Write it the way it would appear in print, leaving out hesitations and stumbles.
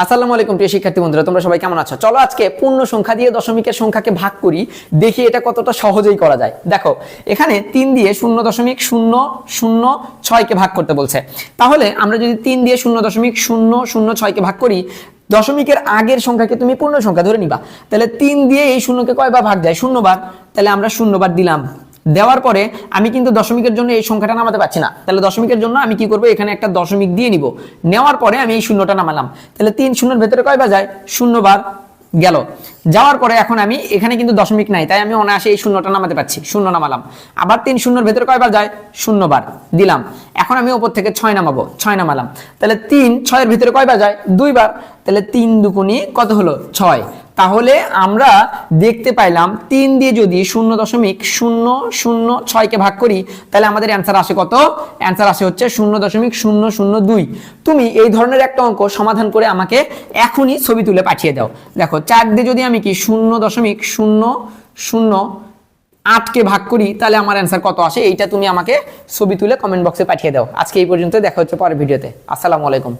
আসসালামু আলাইকুম প্রিয় শিক্ষার্থী বন্ধুরা, তোমরা সবাই কেমন আছো? চলো আজকে পূর্ণ সংখ্যা দিয়ে দশমিকের সংখ্যাকে ভাগ করি, দেখি এটা কতটা সহজেই করা যায়। দেখো এখানে 3 দিয়ে 0.006 কে ভাগ করতে বলছে। তাহলে আমরা যদি 3 দিয়ে 0.006 কে ভাগ করি, দশমিকের আগের সংখ্যাকে তুমি পূর্ণ সংখ্যা ধরে নিবা। তাহলে 3 দিয়ে এই শূন্যকে কয়বার ভাগ যায়? 0 বার। তাহলে আমরা 0 বার দিলাম। দেওয়ার পরে আমি কিন্তু দশমিকের জন্য এই সংখ্যাটা নামাতে পারছি না। তাহলে দশমিকের জন্য আমি কি করব? এখানে একটা দশমিক দিয়ে নিব। নেওয়ার পরে আমি এই শূন্যটা নামালাম। তাহলে 3 শূন্যের ভেতরে কয়বার যায়? 0 বার গেল। যাওয়ার পরে এখন আমি এখানে কিন্তু দশমিক নাই, তাই আমি অনায়াসে এই শূন্যটা নামাতে পারছি। 0 নামালাম। আবার 3 শূন্যের ভেতরে কয়বার যায়? 0 বার দিলাম। এখন আমি উপর থেকে 6 নামাবো। 6 নামালাম। তাহলে 3 6 এর ভিতরে কয়বার যায়? 2 বার। তাহলে 3 দুগুণী কত হলো? 6। তাহলে আমরা দেখতে পাইলাম 3 দিয়ে যদি 0.006 কে ভাগ করি, তাহলে আমাদের অ্যান্সার আসে কত? অ্যান্সার আসে হচ্ছে 0.002। তুমি এই ধরনের একটা অঙ্ক সমাধান করে আমাকে এখনই ছবি তুলে পাঠিয়ে দাও। দেখো 4 দিয়ে যদি আমি কি 0.008 কে ভাগ করি, তাহলে আমার অ্যান্সার কত আসে? এইটা তুমি আমাকে ছবি তুলে কমেন্ট বক্সে পাঠিয়ে দাও। আজকে এই পর্যন্ত, দেখা হচ্ছে পরের ভিডিওতে। আসসালামু আলাইকুম।